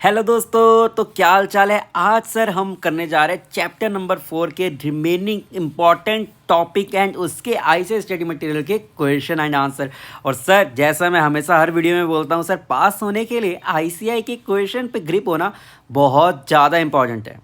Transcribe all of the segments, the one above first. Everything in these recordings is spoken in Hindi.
हेलो दोस्तों, तो क्या हाल चाल है। आज सर हम करने जा रहे हैं चैप्टर नंबर 4 के रिमेनिंग इम्पॉर्टेंट टॉपिक एंड उसके आईसीएस स्टडी मटेरियल के क्वेश्चन एंड आंसर। और सर जैसा मैं हमेशा हर वीडियो में बोलता हूँ सर, पास होने के लिए आईसीआई के क्वेश्चन पे ग्रिप होना बहुत ज़्यादा इंपॉर्टेंट है।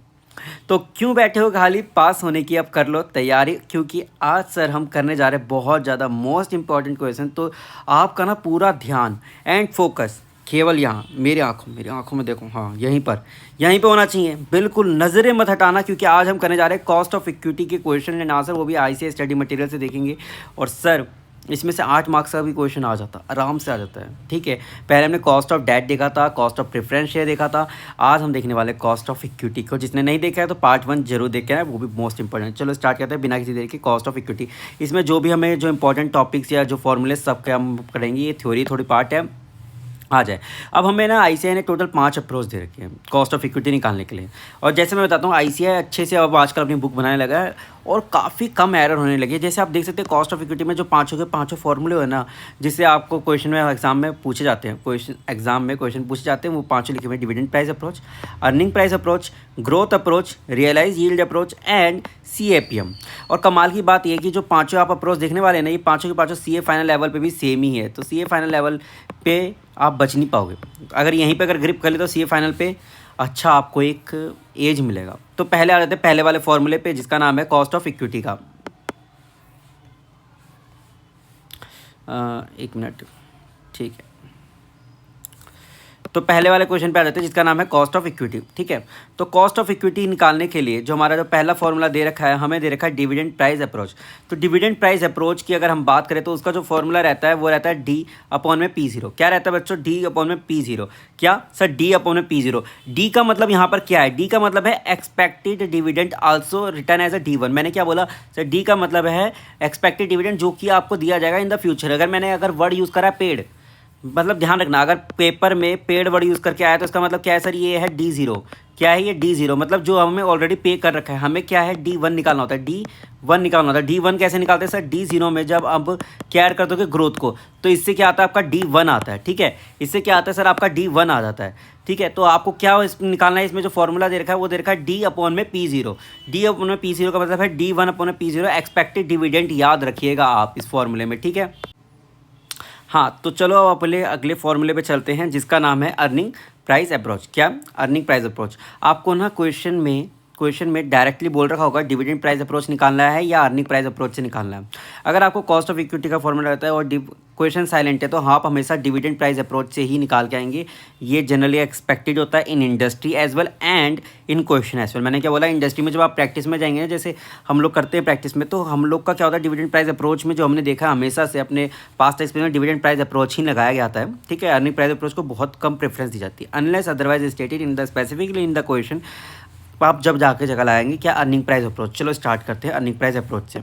तो क्यों बैठे हो खाली, पास होने की अब कर लो तैयारी, क्योंकि आज सर हम करने जा रहे हैं बहुत ज़्यादा मोस्ट इंपॉर्टेंट क्वेश्चन। तो आपका ना पूरा ध्यान एंड फोकस केवल यहाँ मेरी आंखों में देखो, हाँ यहीं पे होना चाहिए। बिल्कुल नज़रें मत हटाना, क्योंकि आज हम करने जा रहे हैं कॉस्ट ऑफ इक्विटी के क्वेश्चन एंड आंसर, वो भी आईसीएस स्टडी मटेरियल से देखेंगे। और सर इसमें से 8 मार्क्स का भी क्वेश्चन आ जाता, आराम से आ जाता है। ठीक है, पहले हमने कॉस्ट ऑफ डेट देखा था, कॉस्ट ऑफ प्रेफरेंस शेयर देखा था। आज हम देखने वाले कॉस्ट ऑफ इक्विटी को। जिसने नहीं देखा है तो पार्ट 1 जरूर देखे है, वो भी मोस्ट इंपॉर्टेंट। चलो स्टार्ट करते हैं बिना किसी देर के। कॉस्ट ऑफ इक्विटी, इसमें जो भी हमें जो इंपॉर्टेंट टॉपिक्स या जो फॉर्मूले सबके हम करेंगे, ये थ्योरी थोड़ी पार्ट है आ जाए। अब हमें ना आईसीआई ने टोटल 5 अप्रोच दे रखे हैं कॉस्ट ऑफ इक्विटी निकालने के लिए। और जैसे मैं बताता हूँ, आईसीआई अच्छे से अब आजकल अपनी बुक बनाने लगा है और काफ़ी कम एरर होने लगे। जैसे आप देख सकते हैं कॉस्ट ऑफ इक्विटी में जो पाँचों के पाँचों फॉर्मूले हो ना, जिससे आपको क्वेश्चन में एग्जाम में पूछे जाते हैं, क्वेश्चन पूछे जाते हैं, वो पाँचों लिखे हुए हैं। Dividend price approach, earning price approach, growth approach, realize yield approach and CAPM. और कमाल की बात यह कि जो पाँचों आप अप्रोच देखने वाले हैं ना, ये पाँचों के पाँचों सीए फाइनल लेवल पे भी सेम ही है। तो सीए फाइनल लेवल पे आप बच नहीं पाओगे। अगर यहीं पे अगर ग्रिप कर ले तो सीए फाइनल पे अच्छा आपको एक एज मिलेगा। तो पहले आ जाते हैं पहले वाले फॉर्मूले पे, जिसका नाम है कॉस्ट ऑफ इक्विटी का। एक मिनट, ठीक है। तो पहले वाले क्वेश्चन पे आ जाते हैं, जिसका नाम है कॉस्ट ऑफ इक्विटी। ठीक है, तो कॉस्ट ऑफ इक्विटी निकालने के लिए जो हमारा जो पहला फॉर्मूला दे रखा है, हमें दे रखा है डिविडेंड प्राइस अप्रोच। तो डिविडेंड प्राइस अप्रोच की अगर हम बात करें तो उसका जो फॉर्मूला रहता है वो रहता है डी अपॉन में पी जीरो। क्या रहता है बच्चों? डी अपॉन में पी जीरो। क्या सर? डी अपॉन में पी जीरो। डी का मतलब यहाँ पर क्या है? डी का मतलब है expected dividend also return as a D one. मैंने क्या बोला सर? डी का मतलब है एक्सपेक्टेड डिविडेंड, जो कि आपको दिया जाएगा इन द फ्यूचर। अगर वर्ड यूज़ करा पेड, मतलब ध्यान रखना, अगर पेपर में पेड वर्ड यूज़ करके आया तो इसका मतलब क्या है सर? ये है डी जीरो। क्या है ये? D zero. मतलब जो हमें ऑलरेडी पे कर रखा है, हमें क्या है? डी वन निकालना होता है। डी वन निकालना होता है। डी वन कैसे निकालते हैं सर? डी जीरो में जब अब क्या ऐड कर दोगे? ग्रोथ को, तो इससे क्या आता है? आपका डी वन आता है। ठीक है, इससे क्या आता है सर? आपका डी वन आ जाता है। ठीक है, तो आपको क्या निकालना है? इसमें जो फॉर्मूला दे रखा है वो दे रखा है डी अपॉन में पी जीरो। डी अपॉन में पी जीरो का मतलब है डी वन अपॉन में पी जीरो एक्सपेक्टेड डिविडेंड। याद रखिएगा आप इस फॉर्मूले में। ठीक है, हाँ तो चलो अब अपने अगले फॉर्मूले पे चलते हैं, जिसका नाम है अर्निंग प्राइस अप्रोच। क्या? Earning price approach. आपको ना क्वेश्चन में डायरेक्टली बोल रखा होगा डिविडेंड प्राइस अप्रोच निकालना है या अर्निंग प्राइस अप्रोच से निकालना है। अगर आपको कॉस्ट ऑफ इक्विटी का फॉर्मूला रहता है और क्वेश्चन साइलेंट है, तो आप हमेशा डिविडेंड प्राइस अप्रोच से ही निकाल के आएंगे। ये जनरली एक्सपेक्टेड होता है in industry as well and in question as well. मैंने क्या बोला? इंडस्ट्री में जब आप प्रैक्टिस में जाएंगे ना, जैसे हम लोग करते हैं प्रैक्टिस में, तो हम लोग का क्या होता है? डिविडेंड प्राइस अप्रोच में जो हमने देखा हमेशा से अपने पास्ट एक्सपीरियंस में, डिविडेंड प्राइस अप्रोच ही लगाया जाता है। ठीक है, अर्निंग प्राइस अप्रोच को बहुत कम प्रेफरेंस दी जाती है, unless otherwise stated in the specifically in the question. आप जब जाके जगह लाएंगे क्या? Earning price approach. चलो स्टार्ट करते हैं अर्निंग प्राइस अप्रोच से।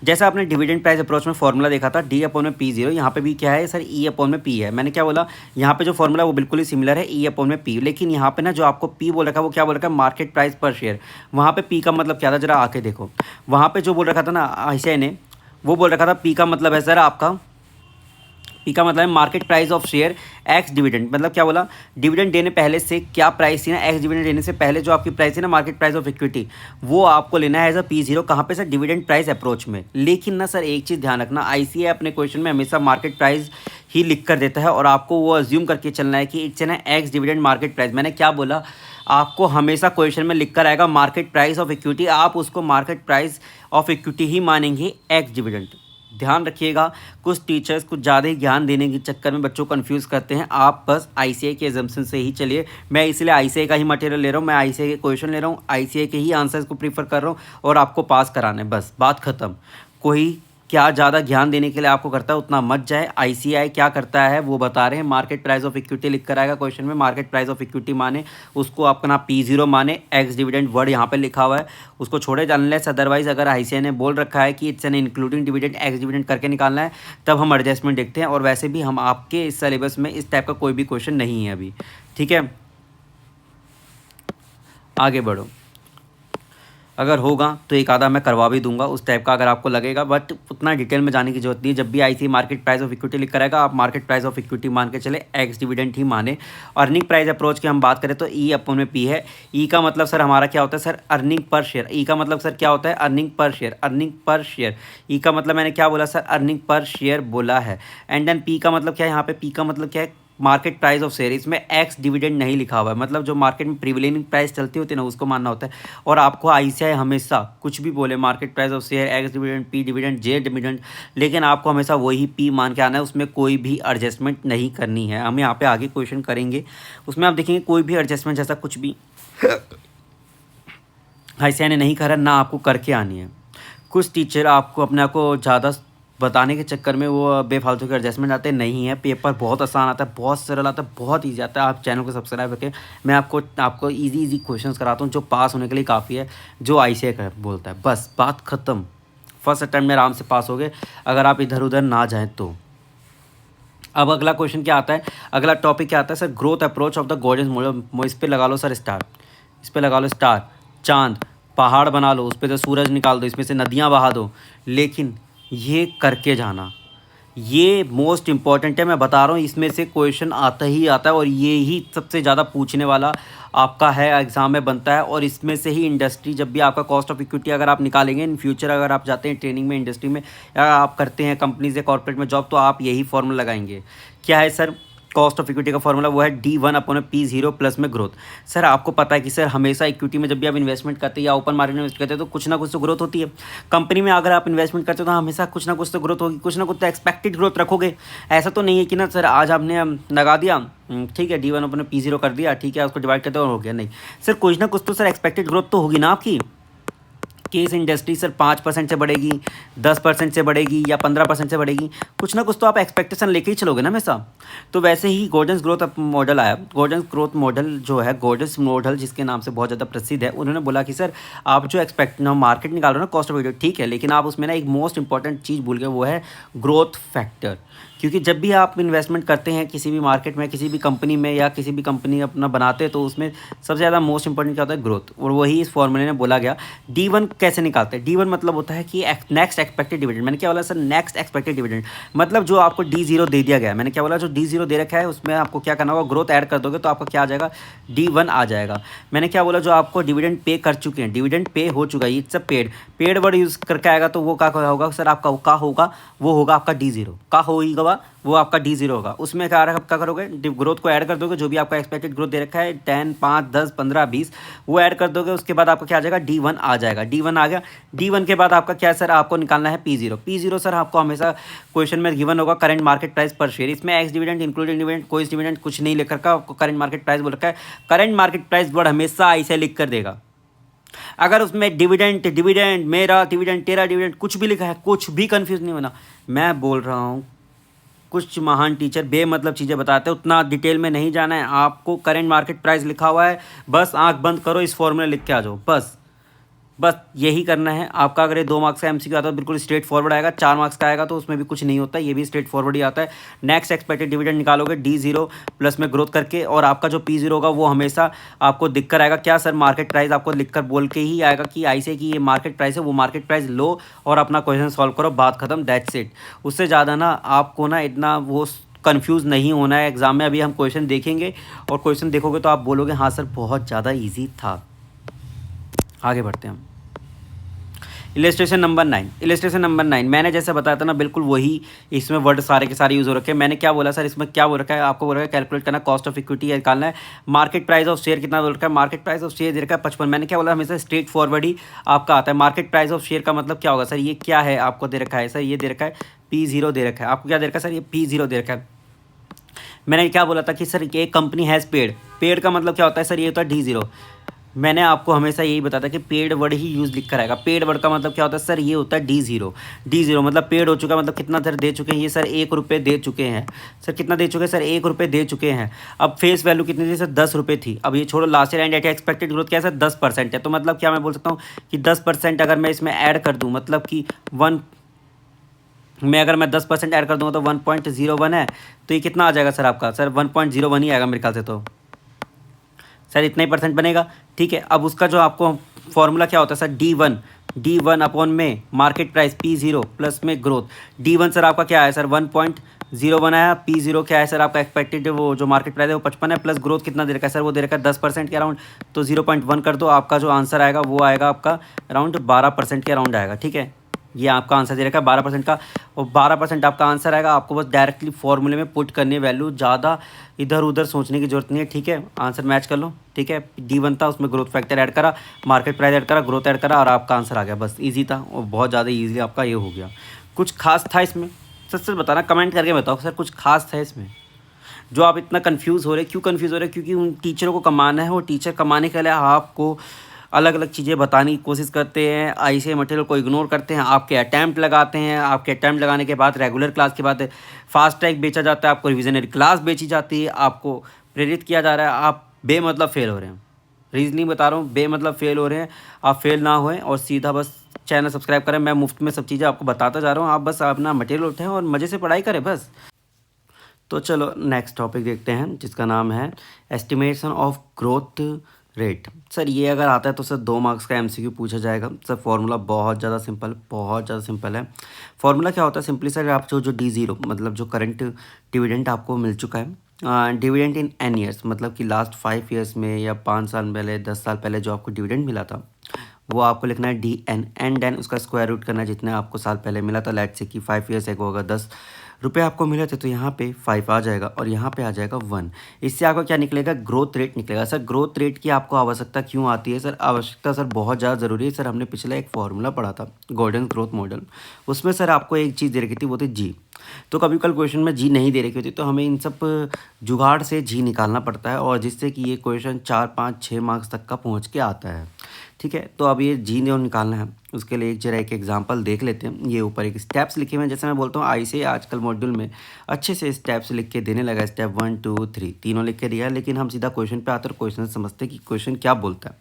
जैसा आपने डिविडेंड प्राइस अप्रोच में फॉर्मूला देखा था डी अपॉन में पी जीरो, यहाँ पे भी क्या है सर? ई अपॉन में पी है। मैंने क्या बोला? यहाँ पे जो फॉर्मूला वो बिल्कुल ही सिमिलर है, ई अपॉन में पी। लेकिन यहाँ पे ना जो आपको पी बोल रखा है वो क्या बोल रखा है? मार्केट प्राइस पर शेयर। वहाँ पे पी का मतलब क्या था? जरा आके देखो, वहाँ पे जो बोल रखा था ना आईसीआई ने, वो बोल रखा था पी का मतलब है सर आपका, पी का मतलब है market price of share x dividend. मतलब क्या बोला? डिविडेंड देने पहले से क्या प्राइस थी ना, एक्स डिविडेंड देने से पहले जो आपकी प्राइस थी ना, मार्केट प्राइस ऑफ इक्विटी, वो आपको लेना है एज अ पी जीरो। कहाँ पे सर? डिविडेंड प्राइस अप्रोच में। लेकिन ना सर एक चीज़ ध्यान रखना, आईसीआई अपने क्वेश्चन में हमेशा मार्केट प्राइस ही लिख कर देता है और आपको वो अज्यूम करके चलना है कि it's an x dividend market price. मैंने क्या बोला? आपको हमेशा क्वेश्चन में लिख कर आएगा मार्केट प्राइस ऑफ इक्विटी, आप उसको मार्केट प्राइस ऑफ इक्विटी ही मानेंगे, एक्स डिविडेंड। ध्यान रखिएगा, कुछ टीचर्स कुछ ज़्यादा ही ज्ञान देने के चक्कर में बच्चों को कंफ्यूज करते हैं। आप बस आईसीआई के एजम्पशन से ही चलिए। मैं इसलिए आईसीआई का ही मटेरियल ले रहा हूँ, मैं आईसीआई के क्वेश्चन ले रहा हूँ, आईसीआई के ही आंसर्स को प्रीफर कर रहा हूँ और आपको पास कराना है, बस बात खत्म। कोई क्या ज़्यादा ज्ञान देने के लिए आपको करता है उतना मत जाए। आईसीआई क्या करता है वो बता रहे हैं। मार्केट प्राइस ऑफ इक्विटी लिख कर आएगा क्वेश्चन में, मार्केट प्राइस ऑफ इक्विटी माने उसको आपका ना पी जीरो माने, एक्स डिविडेंड वर्ड यहाँ पे लिखा हुआ है उसको छोड़े, अनलेस अदरवाइज अगर आईसीआई ने बोल रखा है कि it's an including dividend x dividend करके निकालना है, तब हम एडजस्टमेंट देखते हैं। और वैसे भी हम आपके इस सिलेबस में इस टाइप का कोई भी क्वेश्चन नहीं है अभी। ठीक है, आगे बढ़ो। अगर होगा तो एक आधा मैं करवा भी दूंगा उस टाइप का, अगर आपको लगेगा, बट उतना डिटेल में जाने की जरूरत नहीं है। जब भी आई थी मार्केट प्राइस ऑफ इक्विटी लिख कर आएगा, आप मार्केट प्राइस ऑफ इक्विटी मान के चले, एक्स डिविडेंड ही माने। अर्निंग प्राइस अप्रोच की हम बात करें तो ई अपन में पी है। ई का मतलब सर हमारा क्या होता है sir, earning per share. E का मतलब सर क्या होता है, earning per share, earning per share. E का मतलब मैंने क्या बोला सर, अर्निंग पर शेयर बोला है। एंड देन पी का मतलब क्या है, यहाँ पे पी का मतलब क्या है, मार्केट प्राइस ऑफ शेयर। इसमें एक्स डिविडेंड नहीं लिखा हुआ है, मतलब जो मार्केट में प्रिवेलिंग प्राइस चलती होती है ना, उसको मानना होता है। और आपको आईसीआई हमेशा कुछ भी बोले, market price of share, x dividend, P dividend, J dividend, लेकिन आपको हमेशा वही पी मान के आना है, उसमें कोई भी एडजस्टमेंट नहीं करनी है। हम यहाँ पे आगे क्वेश्चन करेंगे, उसमें आप देखेंगे कोई भी एडजस्टमेंट जैसा कुछ भी आईसीआई ने नहीं करा, ना आपको करके आनी है। कुछ टीचर आपको अपने आप को ज़्यादा बताने के चक्कर में वो बेफालतू के एडजस्टमेंट आते नहीं है। पेपर बहुत आसान आता है, बहुत सरल आता है, बहुत ईजी आता है। आप चैनल को सब्सक्राइब करके मैं आपको इजी क्वेश्चंस कराता हूँ जो पास होने के लिए काफ़ी है, जो आईसीआई का बोलता है। बस बात ख़त्म, फर्स्ट अटैम्प्ट में आराम से पास हो गए अगर आप इधर उधर ना जाएँ तो। अब अगला क्वेश्चन क्या आता है, अगला टॉपिक क्या आता है sir, growth approach of the gorgeous model. इस पर लगा लो सर स्टार, इस पर लगा लो स्टार। चांद पहाड़ बना लो, उस पर से सूरज निकाल दो, इसमें से नदियाँ बहा दो, लेकिन ये करके जाना, ये मोस्ट इंपॉर्टेंट है। मैं बता रहा हूँ इसमें से क्वेश्चन आता ही आता है, और ये ही सबसे ज़्यादा पूछने वाला आपका है, एग्ज़ाम में बनता है। और इसमें से ही इंडस्ट्री, जब भी आपका कॉस्ट ऑफ इक्विटी अगर आप निकालेंगे इन फ्यूचर, अगर आप जाते हैं ट्रेनिंग में इंडस्ट्री में, या आप करते हैं कंपनीज या कॉर्पोरेट में जॉब, तो आप यही फॉर्मूला लगाएंगे। क्या है सर, कॉस्ट ऑफ इक्विटी का फॉर्मूला वो है D1/P0 प्लस में ग्रोथ। सर आपको पता है कि सर हमेशा इक्विटी में जब भी आप इन्वेस्टमेंट करते हैं या ओपन मार्केट में इन्वेस्ट करते हैं तो कुछ ना कुछ तो ग्रोथ होती है। कंपनी में अगर आप इन्वेस्टमेंट करते हो तो हमेशा कुछ ना कुछ तो ग्रोथ होगी, कुछ ना कुछ तो एक्सपेक्टेड ग्रोथ रखोगे। ऐसा तो नहीं है कि ना सर आज आपने लगा दिया, ठीक है, D1/P0 कर दिया, ठीक है, उसको डिवाइड करते हो गया, नहीं सर, कुछ ना कुछ तो सर एक्सपेक्टेड ग्रोथ तो होगी ना आपकी। केस इंडस्ट्री सर 5% से बढ़ेगी, 10% से बढ़ेगी, या 15% से बढ़ेगी, कुछ ना कुछ तो आप एक्सपेक्टेशन लेके ही चलोगे ना हमेशा। तो वैसे ही गॉर्डन्स ग्रोथ मॉडल आया। गॉर्डन्स ग्रोथ मॉडल जो है, गॉर्डन्स मॉडल जिसके नाम से बहुत ज़्यादा प्रसिद्ध है, उन्होंने बोला कि सर आप जो मार्केट निकाल रहे हो ना, कॉस्ट ऑफ इक्विटी, ठीक है, लेकिन आप उसमें ना एक मोस्ट इंपॉर्टेंट चीज़ भूल गए, वो है ग्रोथ फैक्टर। क्योंकि जब भी आप इन्वेस्टमेंट करते हैं किसी भी मार्केट में, किसी भी कंपनी में, या किसी भी कंपनी अपना बनाते हैं, तो उसमें सबसे ज़्यादा मोस्ट इंपॉर्टेंट क्या होता है, ग्रोथ। और वही इस फॉर्मूले में बोला गया। D1 कैसे निकालते हैं, D1 मतलब होता है कि नेक्स्ट एक्सपेक्टेड डिविडेंड। मैंने क्या बोला सर, नेक्स्ट एक्सपेक्टेड डिविडेंड, मतलब जो आपको D0 दे दिया गया है। मैंने क्या बोला, जो D0 दे रखा है उसमें आपको क्या करना होगा, ग्रोथ ऐड कर दोगे तो आपका क्या आ जाएगा, D1 आ जाएगा। मैंने क्या बोला, जो आपको डिविडेंड पे कर चुके हैं, डिविडेंड पे हो चुका है, it's a paid word use करके आएगा, तो वो क्या होगा सर, आपका क्या होगा, वो होगा आपका D0 का होगा, वो आपका D0 होगा। उसमें क्या करोगे, ग्रोथ को ऐड कर दोगे, जो भी आपका एक्सपेक्टेड ग्रोथ दे रखा है 10, 5, 10, 15, 20, वो ऐड कर दोगे। उसके बाद आपका क्या आ जाएगा, D1 आ जाएगा। D1 आ गया। D1 के बाद आपका क्या सर, आपको निकालना है P0। P0 सर आपको हमेशा क्वेश्चन में गिवन होगा करंट मार्केट प्राइस पर शेयर। इसमें एक्स डिविडेंड, इंक्लूडिंग डिविडेंड, कोई डिविडेंड कुछ नहीं लिख रखा, आपको करंट मार्केट प्राइस बोल रखा है। करंट मार्केट प्राइस वर्ड हमेशा ऐसे लिख कर देगा। अगर उसमें डिविडेंड, मेरा डिविडेंड, तेरा डिविडेंड, कुछ भी लिखा है, कुछ भी कंफ्यूज नहीं होना। मैं बोल रहा हूँ कुछ महान टीचर बेमतलब चीज़ें बताते हैं, उतना डिटेल में नहीं जाना है आपको। करंट मार्केट प्राइस लिखा हुआ है, बस आंख बंद करो, इस फॉर्मूला लिख के आ जाओ, बस यही करना है आपका। अगर ये 2 मार्क्स का एमसीक्यू आता है बिल्कुल स्ट्रेट फॉरवर्ड आएगा। 4 मार्क्स का आएगा तो उसमें भी कुछ नहीं होता, ये भी स्ट्रेट फॉरवर्ड ही आता है। नेक्स्ट एक्सपेक्टेड डिविडेंड निकालोगे D0 प्लस में ग्रोथ करके, और आपका जो P0 होगा वो हमेशा आपको दिख कर आएगा। क्या सर, मार्केट प्राइस आपको लिख कर बोल के ही आएगा कि ऐसे कि ये मार्केट प्राइस है, वो मार्केट प्राइस लो और अपना क्वेश्चन सॉल्व करो, बात खत्म, दैट्स इट। उससे ज़्यादा ना आपको ना इतना वो कन्फ्यूज़ नहीं होना है एग्ज़ाम में। अभी हम क्वेश्चन देखेंगे, और क्वेश्चन देखोगे तो आप बोलोगे हाँ सर बहुत ज़्यादा ईजी था। आगे बढ़ते हैं हम। Illustration number 9। इलस्ट्रेशन नंबर 9 मैंने जैसे बताया था ना, बिल्कुल वही इसमें वर्ड सारे के सारे यूज़ हो रखे हैं। मैंने क्या बोला सर, इसमें क्या बोल रखा है, आपको बोल रखा है कैलकुलेट करना, कॉस्ट ऑफ इक्विटी निकालना है। मार्केट प्राइस ऑफ शेयर कितना बोल रखा है, मार्केट प्राइस ऑफ शेयर दे रखा है 55। मैंने क्या बोला, हमेशा स्ट्रेट फॉरवर्ड ही आपका आता है। मार्केट प्राइस ऑफ शेयर का मतलब क्या होगा सर, ये क्या है आपको दे रखा है सर, ये दे रखा है P0 दे रखा है। आपको क्या दे रखा है सर, ये P0 दे रखा है। मैंने क्या बोला था कि सर ये कंपनी हैज़ पेड का मतलब क्या होता है सर, ये होता है D0। मैंने आपको हमेशा यही बताया था कि पेड वर्ड ही यूज़ लिख कर आएगा। पेड वर्ड का मतलब क्या होता है सर, ये होता है D0 मतलब पेड हो चुका, मतलब कितना सर दे चुके हैं, ये सर 1 रुपये दे चुके हैं। सर कितना दे चुके हैं सर, 1 रुपये दे चुके हैं। अब फेस वैल्यू कितनी थी सर, 10 रुपये थी। अब ये छोड़ो, last year and at expected growth क्या है सर, 10% है। तो मतलब क्या मैं बोल सकता हूँ कि 10% अगर मैं इसमें ऐड कर दूँ, मतलब कि अगर मैं 10% ऐड कर दूँगा तो 1.01 है, तो ये कितना आ जाएगा सर आपका, सर 1.01 ही आएगा मेरे ख्याल से। तो सर इतना ही परसेंट बनेगा, ठीक है। अब उसका जो आपको फॉर्मूला क्या होता है सर, डी वन अपॉन में मार्केट प्राइस P0 प्लस में ग्रोथ। D1 सर आपका क्या है सर 1.01 आया। P0 क्या है सर आपका एक्सपेक्टेड वो जो मार्केट प्राइस है वो 55 है, प्लस ग्रोथ कितना दे रखा है सर, वो दे रखा है 10% के अराउंड। तो 0.1 कर दो, आपका जो आंसर आएगा वो आएगा आपका अराउंड 12% के अराउंड आएगा। ठीक है, ये आपका आंसर दे रखा है 12% का, और 12% आपका आंसर आएगा। आपको बस डायरेक्टली फॉर्मूले में पुट करनी है वैल्यू, ज़्यादा इधर उधर सोचने की जरूरत नहीं है। ठीक है, आंसर मैच कर लो। ठीक है, D1 था, उसमें ग्रोथ फैक्टर ऐड करा, मार्केट प्राइस ऐड करा, ग्रोथ ऐड करा, और आपका आंसर आ गया। बस ईजी था, और बहुत ज़्यादा ईजी आपका ये हो गया। कुछ खास था इसमें? सच सच बताना, कमेंट करके बताओ सर कुछ खास था इसमें जो आप इतना कंफ्यूज हो रहे? क्यों कंफ्यूज हो रहे? क्योंकि उन टीचरों को कमाना है, और टीचर कमाने के लिए आपको अलग अलग चीज़ें बताने की कोशिश करते हैं, ऐसे मटेरियल को इग्नोर करते हैं, आपके अटैम्प्ट लगाते हैं, आपके अटैम्प्ट लगाने के बाद रेगुलर क्लास के बाद फास्ट ट्रैक बेचा जाता है, आपको रिविजनरी क्लास बेची जाती है, आपको प्रेरित किया जा रहा है, आप बेमतलब फेल हो रहे हैं। रीजनिंग बता रहा हूँ, बेमतलब फेल हो रहे हैं। आप फेल ना होएं, और सीधा बस चैनल सब्सक्राइब करें। मैं मुफ्त में सब चीज़ें आपको बताता जा रहा हूँ, आप बस अपना मटेरियल उठाएं और मज़े से पढ़ाई करें बस। तो चलो नेक्स्ट टॉपिक देखते हैं, जिसका नाम है estimation of growth rate. Sir ये अगर आता है तो सर 2 मार्क्स का एमसीक्यू पूछा जाएगा। सर फॉर्मूला बहुत ज़्यादा सिंपल है। फॉर्मूला क्या होता है सिंपली सर, आप जो D0 मतलब जो करंट डिविडेंड आपको मिल चुका है, डिविडेंड इन एन ईयर्स, मतलब कि लास्ट 5 ईयर्स में या 5 साल पहले, 10 साल पहले जो आपको डिविडेंड मिला था, वो आपको लिखना है DN, एंड देन उसका स्क्वायर रूट करना है जितने आपको साल पहले मिला था। लेट्स से कि 5 ईयर्स एगो अगर 10 रुपये आपको मिले थे, तो यहाँ पे 5 आ जाएगा, और यहाँ पे आ जाएगा 1। इससे आपको क्या निकलेगा, ग्रोथ रेट निकलेगा। सर ग्रोथ रेट की आपको आवश्यकता क्यों आती है? सर आवश्यकता सर बहुत ज़्यादा ज़रूरी है। सर हमने पिछला एक फॉर्मूला पढ़ा था, गॉर्डन ग्रोथ मॉडल, उसमें सर आपको एक चीज़ दे रखी थी, वो थी जी। तो कभी कल क्वेश्चन में जी नहीं दे रखी होती, तो हमें इन सब जुगाड़ से जी निकालना पड़ता है, और जिससे कि ये क्वेश्चन 4, 5, 6 मार्क्स तक का पहुँच के आता है। ठीक है, तो अब ये जी जो निकालना है, उसके लिए एक एग्जांपल देख लेते हैं। ये ऊपर एक स्टेप्स लिखे हुए हैं, जैसे मैं बोलता हूँ ऐसे आजकल मॉड्यूल में अच्छे से स्टेप्स लिख के देने लगा। स्टेप 1, 2, 3 तीनों लिख के दिया है, लेकिन हम सीधा क्वेश्चन पे आते और क्वेश्चन समझते कि क्वेश्चन क्या बोलता है।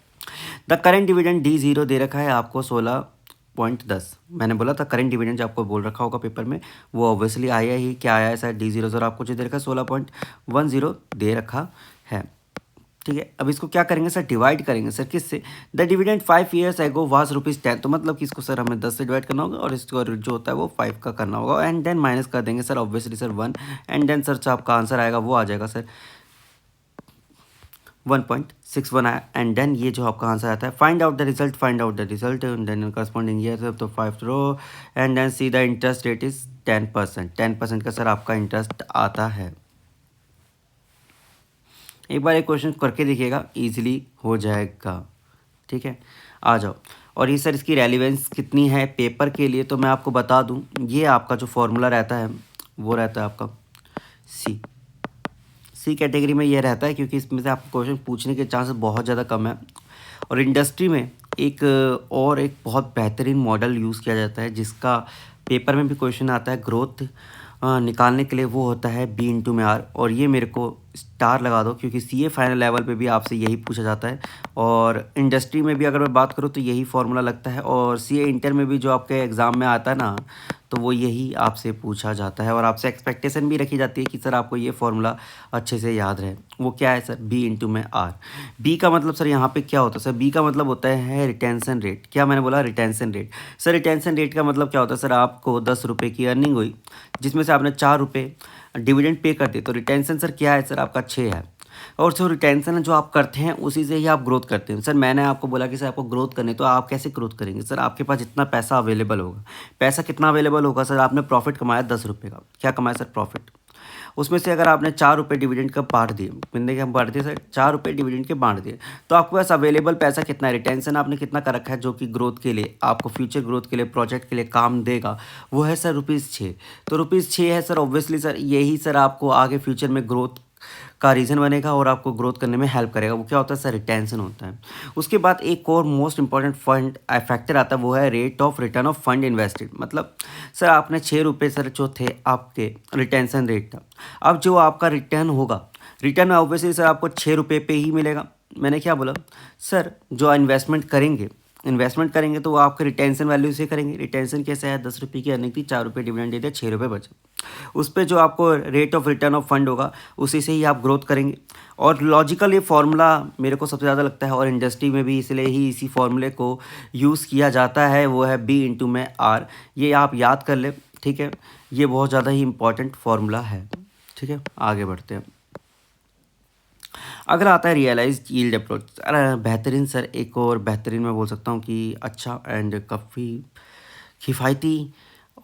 द करेंट डिविडेंड D0 दे रखा है आपको 16.10। मैंने बोला था करेंट डिविडेंड जो आपको बोल रखा होगा पेपर में, वो ऑब्वियसली आया ही। क्या आया है सर, D0 सर आपको जो दे रखा है 16.10 दे रखा है। ठीक है, अब इसको क्या करेंगे सर, डिवाइड करेंगे सर किससे, the dividend 5 years ago was ₹10। तो मतलब कि इसको सर हमें 10 से डिवाइड करना होगा, और इसको जो होता है वो 5 का करना होगा, एंड देन माइनस कर देंगे sir obviously sir 1, and then sir जो आपका आंसर आएगा वो आ जाएगा सर 1.61 आया। एंड देन ये जो आपका आंसर आता है, find out the result and then corresponding year तो 5 row, and then see the interest rate is 10% का सर आपका इंटरेस्ट आता है। एक बार एक क्वेश्चन करके देखिएगा, इजीली हो जाएगा। ठीक है, आ जाओ। और ये सर इसकी रेलिवेंस कितनी है पेपर के लिए, तो मैं आपको बता दूं, ये आपका जो फॉर्मूला रहता है वो रहता है आपका सी कैटेगरी में ये रहता है, क्योंकि इसमें से आपको क्वेश्चन पूछने के चांसेस बहुत ज़्यादा कम है। और इंडस्ट्री में एक बहुत बेहतरीन मॉडल यूज़ किया जाता है, जिसका पेपर में भी क्वेश्चन आता है ग्रोथ निकालने के लिए, वो होता है B/R। और ये मेरे को स्टार लगा दो, क्योंकि CA फाइनल लेवल पे भी आपसे यही पूछा जाता है, और इंडस्ट्री में भी अगर मैं बात करूँ तो यही फॉर्मूला लगता है, और CA इंटर में भी जो आपके एग्ज़ाम में आता है ना, तो वो यही आपसे पूछा जाता है, और आपसे एक्सपेक्टेशन भी रखी जाती है कि सर आपको ये फॉर्मूला अच्छे से याद रहे। वो क्या है सर, B/R। बी का मतलब सर यहाँ पे क्या होता है सर, बी का मतलब होता है रिटेंशन रेट। क्या मैंने बोला, retention rate. Sir retention rate का मतलब क्या होता है सर, आपको 10 रुपये की अर्निंग हुई, जिसमें से आपने 4 रुपये डिविडेंड पे कर दिए, तो रिटेंशन सर क्या है सर आपका 6 है। और जो रिटेंशन है जो आप करते हैं उसी से ही आप ग्रोथ करते हैं। सर मैंने आपको बोला कि सर आपको ग्रोथ करनी, तो आप कैसे ग्रोथ करेंगे सर, आपके पास जितना पैसा अवेलेबल होगा। पैसा कितना अवेलेबल होगा सर, आपने प्रॉफिट कमाया 10 रुपये का, क्या कमाया सर, प्रॉफिट। उसमें से अगर आपने 4 रुपये डिविडेंड का बांट दिए, महीने के हम बांट दिए सर, 4 रुपये डिविडेंड के बांट दिए, तो आपके पास अवेलेबल पैसा कितना है, रिटेंशन आपने कितना कर रखा है, जो कि ग्रोथ के लिए, आपको फ्यूचर ग्रोथ के लिए, प्रोजेक्ट के लिए काम देगा, वो है सर ₹6। तो ₹6 है सर, ऑब्वियसली सर यही सर आपको आगे फ्यूचर में ग्रोथ का रीज़न बनेगा, और आपको ग्रोथ करने में हेल्प करेगा। वो क्या होता है सर, रिटेंशन होता है। उसके बाद एक और मोस्ट इंपॉर्टेंट फंड फैक्टर आता है, वो है rate of return of fund invested. मतलब सर आपने 6 रुपये सर जो थे आपके रिटेंशन रेट था, अब जो आपका रिटर्न होगा, रिटर्न ऑब्वियसली सर आपको 6 रुपये पे ही मिलेगा। मैंने क्या बोला सर, जो इन्वेस्टमेंट करेंगे इन्वेस्टमेंट करेंगे तो वो आपके रिटेंशन वैल्यू से करेंगे। रिटेंशन कैसे है, 10 रुपये की अर्निंग थी, 4 रुपये डिविडेंड दे दिया, 6 रुपये बचे। उस पे जो आपको rate of return of fund होगा उसी से ही आप ग्रोथ करेंगे। और लॉजिकल ये फार्मूला मेरे को सबसे ज़्यादा लगता है, और इंडस्ट्री में भी इसलिए ही इसी फार्मूले को यूज़ किया जाता है, वो है बी इंटू में आर। ये आप याद कर ले, ठीक है। ये बहुत ज़्यादा ही इंपॉर्टेंट फार्मूला है, ठीक है। आगे बढ़ते हैं। अगर आता है रियलाइज यील्ड अप्रोच, अरे बेहतरीन सर, एक और बेहतरीन मैं बोल सकता हूँ कि अच्छा एंड काफ़ी किफ़ायती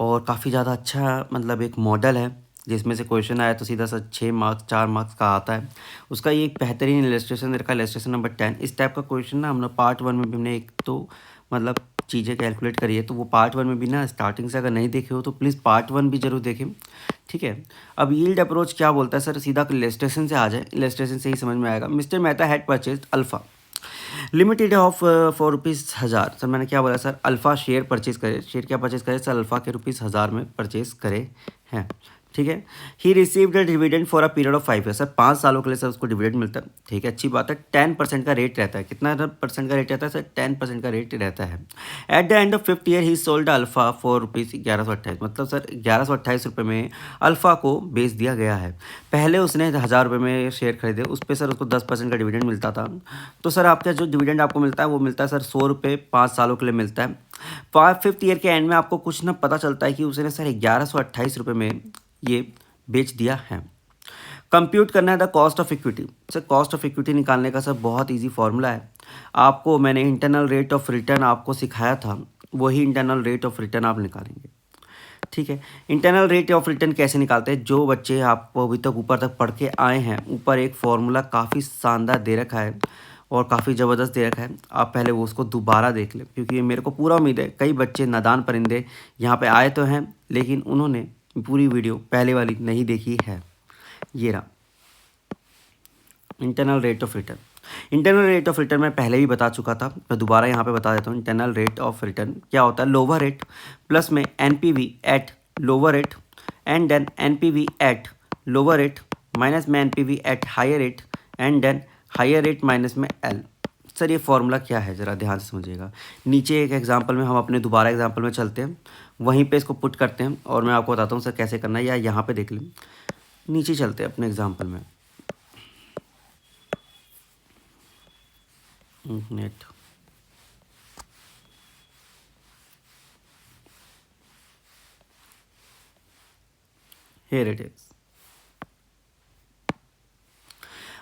और काफ़ी ज़्यादा अच्छा मतलब एक मॉडल है, जिसमें से क्वेश्चन आया तो सीधा सा 6 मार्क्स 4 मार्क्स का आता है। उसका ये एक बेहतरीन इलस्ट्रेशन रखा, इलस्ट्रेशन नंबर 10। इस टाइप का क्वेश्चन ना हमने पार्ट 1 में भी हमने एक तो मतलब चीज़ें कैलकुलेट करी है, तो वो पार्ट 1 में भी ना स्टार्टिंग से अगर नहीं देखे हो तो प्लीज़ पार्ट 1 भी जरूर देखें, ठीक है। अब यील्ड अप्रोच क्या बोलता है सर, सीधा इलस्ट्रेशन से आ जाए, इलस्ट्रेशन से ही समझ में आएगा। Mister Mehta had purchase alpha limited of for ₹1000। Sir मैंने क्या बोला सर, अल्फ़ा शेयर परचेज करे, शेयर क्या परचेज करे सर, अल्फ़ा के ₹1000 में परचेज करे हैं, ठीक है। He received dividend for a period of 5 year, sir 5 सालों के लिए सर उसको डिविडेंड मिलता है, ठीक है, अच्छी बात है। 10% का रेट रहता है, कितना परसेंट का रेट रहता है सर, 10% का रेट रहता है। At the end of 5th year he sold alpha for ₹1128, मतलब सर 1128 रुपये में अल्फ़ा को बेच दिया गया है। पहले उसने 1000 रुपये में शेयर खरीदे, उस पर सर उसको 10% का डिविडेंड मिलता था। तो सर आपका जो डिविडेंड आपको मिलता है वो मिलता है सर 100 रुपये 5 सालों के लिए मिलता है। 5th ईयर के एंड में आपको कुछ ना पता चलता है कि उसने सर 1128 रुपये में ये बेच दिया है। कंप्यूट करना है the cost of equity, sir cost of equity निकालने का सर बहुत इजी फार्मूला है। आपको मैंने इंटरनल रेट ऑफ रिटर्न आपको सिखाया था, वही इंटरनल रेट ऑफ रिटर्न आप निकालेंगे, ठीक है। इंटरनल रेट ऑफ रिटर्न कैसे निकालते हैं, जो बच्चे आपको अभी तक ऊपर तक पढ़ के आए हैं, ऊपर एक फार्मूला काफ़ी शानदार दे रखा है और काफ़ी ज़बरदस्त दे रखा है, आप पहले वो उसको दोबारा देख लें, क्योंकि मेरे को पूरा उम्मीद है कई बच्चे नादान परिंदे यहाँ पे आए तो हैं, लेकिन उन्होंने पूरी वीडियो पहले वाली नहीं देखी है। ये रहा internal rate of return. Internal rate of return मैं पहले ही बता चुका था, मैं दोबारा यहाँ पे बता देता हूँ। इंटरनल रेट ऑफ रिटर्न क्या होता है, लोअर रेट प्लस में NPV at lower rate and then NPV at lower rate minus में NPV at higher rate and then higher rate minus में एल। सर ये फॉर्मूला क्या है, ज़रा ध्यान से समझिएगा। नीचे एक एग्जांपल में हम अपने दोबारा एग्जांपल में चलते हैं, वहीं पे इसको पुट करते हैं और मैं आपको बताता हूँ सर कैसे करना है, या यहाँ पे देख लें। नीचे चलते हैं अपने एग्जांपल में, नेट हियर इट इज।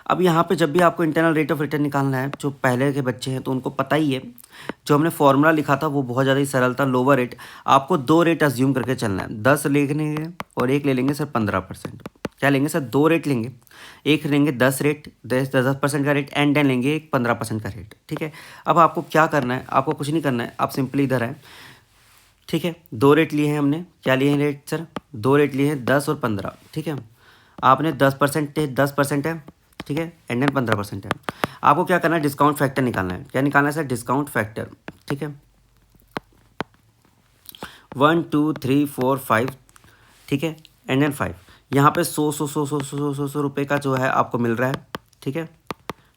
अब यहाँ पे जब भी आपको इंटरनल रेट ऑफ रिटर्न निकालना है, जो पहले के बच्चे हैं तो उनको पता ही है, जो हमने फॉर्मूला लिखा था वो बहुत ज़्यादा ही सरल था। लोअर रेट, आपको 2 रेट अज्यूम करके चलना है, 10 लेंगे और एक ले लेंगे सर 15%। क्या लेंगे सर, 2 रेट लेंगे, एक लेंगे 10 रेट 10% का रेट एंड देन लेंगे एक 15% का रेट, ठीक है। अब आपको क्या करना है, आपको कुछ नहीं करना है, आप सिंपली इधर आए, ठीक है। 2 रेट लिए हैं हमने, क्या लिए हैं रेट सर, 2 रेट लिए हैं 10 और 15, ठीक है। आपने 10% है, ठीक है, एंड देन 15% है। आपको क्या करना है, डिस्काउंट फैक्टर निकालना है। क्या निकालना है सर, डिस्काउंट फैक्टर, ठीक है। 1 2 3 4 5, ठीक है, एंड देन 5। यहाँ पे 100 रुपये का जो है आपको मिल रहा है, ठीक है,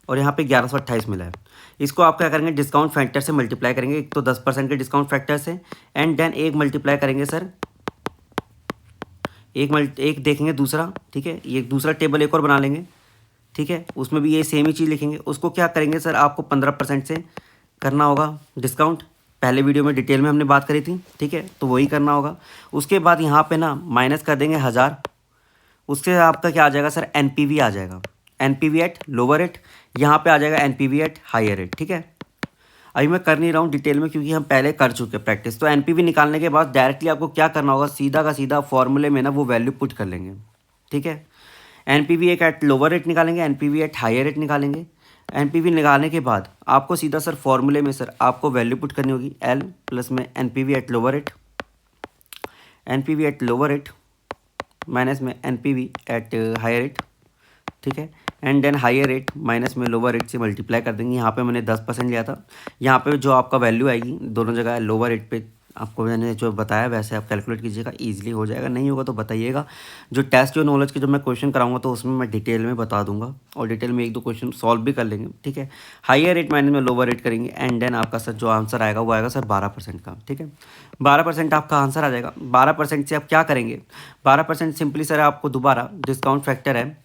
और यहाँ पे 1128 मिला है। इसको आप क्या करेंगे, डिस्काउंट फैक्टर से मल्टीप्लाई करेंगे, एक तो 10% के डिस्काउंट फैक्टर से, एंड देन एक मल्टीप्लाई करेंगे सर, एक देखेंगे दूसरा, ठीक है, ये दूसरा टेबल एक और बना लेंगे, ठीक है, उसमें भी ये सेम ही चीज़ लिखेंगे। उसको क्या करेंगे सर, आपको 15% से करना होगा डिस्काउंट, पहले वीडियो में डिटेल में हमने बात करी थी, ठीक है, तो वही करना होगा। उसके बाद यहाँ पे ना माइनस कर देंगे 1000, उससे आपका क्या आ जाएगा सर, एनपीवी आ जाएगा, एनपीवी एट लोअर रेट, यहाँ पे आ जाएगा एनपीवी एट हायर रेट, ठीक है। अभी मैं कर नहीं रहा हूँ डिटेल में, क्योंकि हम पहले कर चुके हैं प्रैक्टिस। तो एनपीवी निकालने के बाद डायरेक्टली आपको क्या करना होगा, सीधा का सीधा फॉर्मूले में ना वो वैल्यू पुट कर लेंगे, ठीक है। एनपीवी एक एट लोअर रेट निकालेंगे, एनपीवी एट हायर रेट निकालेंगे। एनपीवी निकालने के बाद आपको सीधा सर फॉर्मूले में सर आपको वैल्यू पुट करनी होगी, एल प्लस में NPV at lower rate, NPV at lower rate minus में एनपीवी एट हायर रेट, ठीक है, and then higher rate minus में लोअर रेट से मल्टीप्लाई कर देंगे। यहाँ पे मैंने 10% लिया था, यहाँ पे जो आपका वैल्यू आएगी दोनों जगह लोअर रेट पे आपको मैंने जो बताया वैसे आप कैलकुलेट कीजिएगा, ईजिली हो जाएगा। नहीं होगा तो बताइएगा। जो टेस्ट जो नॉलेज के जो मैं क्वेश्चन कराऊंगा तो उसमें मैं डिटेल में बता दूंगा और डिटेल में 1-2 क्वेश्चन सॉल्व भी कर लेंगे, ठीक है। हाइयर रेट माइनस में लोअर रेट करेंगे एंड देन आपका सर जो आंसर आएगा वो आएगा सर 12% का, ठीक है। 12% आपका आंसर आ जाएगा। 12% से आप क्या करेंगे, 12% सिंपली सर आपको दोबारा डिस्काउंट फैक्टर है,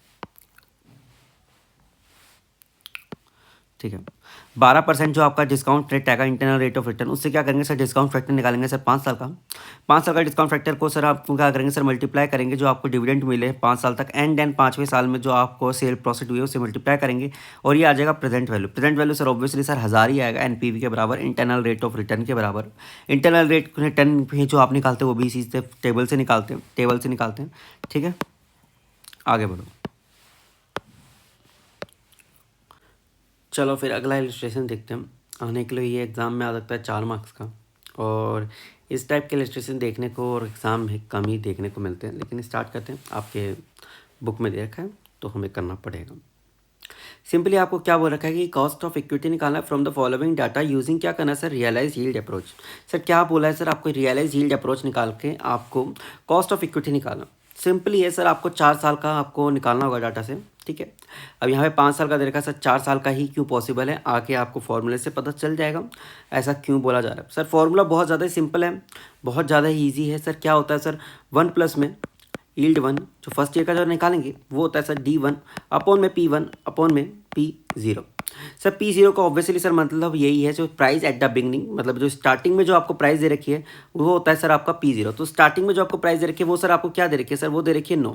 ठीक है। 12% जो आपका डिस्काउंट रेट आएगा इंटरनल रेट ऑफ रिटर्न, उससे क्या करेंगे सर डिस्काउंट फैक्टर निकालेंगे सर 5 साल का। 5 साल का डिस्काउंट फैक्टर को सर आपको क्या करेंगे सर मल्टीप्लाई करेंगे जो आपको डिविडेंड मिले 5 साल तक एंड देन 5वें साल में जो आपको सेल प्रॉफिट हुई है उससे मल्टीप्लाई करेंगे और ये आ जाएगा present value. Present value sir obviously sir 1000 ही आएगा एनपीवी के बराबर, इंटरनल रेट ऑफ रिटर्न के बराबर। इंटरनल रेट रिटर्न भी जो आप निकालते हैं वो भी इसी से टेबल से निकालते हैं, ठीक है। आगे बढ़ो। चलो फिर अगला इलस्ट्रेशन देखते हैं। आने के लिए ये एग्ज़ाम में आ सकता है 4 मार्क्स का, और इस टाइप के इलस्ट्रेशन देखने को और एग्ज़ाम में कम ही देखने को मिलते हैं, लेकिन स्टार्ट करते हैं। आपके बुक में दे रखा है तो हमें करना पड़ेगा। सिंपली आपको क्या बोल रखा है कि कॉस्ट ऑफ इक्विटी निकालना है from the following data using क्या करना है sir realise yield approach. Sir क्या बोला है सर, आपको रियलाइज यील्ड अप्रोच निकाल के आपको कॉस्ट ऑफ इक्विटी निकालना। सिंपली है सर, आपको 4 साल का आपको निकालना होगा डाटा से, ठीक है। अब यहाँ पे 5 साल का दे रखा है सर, 4 साल का ही क्यों पॉसिबल है आके आपको फॉर्मूले से पता चल जाएगा ऐसा क्यों बोला जा रहा है। सर फॉर्मूला बहुत ज़्यादा सिंपल है, बहुत ज़्यादा ही ईजी है। सर क्या होता है सर, 1 प्लस में यील्ड 1 जो फर्स्ट ईयर का जो निकालेंगे वो होता है सर D1 अपॉन में P1 अपॉन में P0। सर P0 का ऑब्वियसली सर मतलब यही है जो प्राइस एट द बिगनिंग, मतलब जो स्टार्टिंग में जो आपको प्राइस दे रखी है वो होता है सर आपका P0। तो स्टार्टिंग में जो आपको प्राइस दे रखी है वो सर आपको क्या दे रखी है सर, वो दे रखी है 9।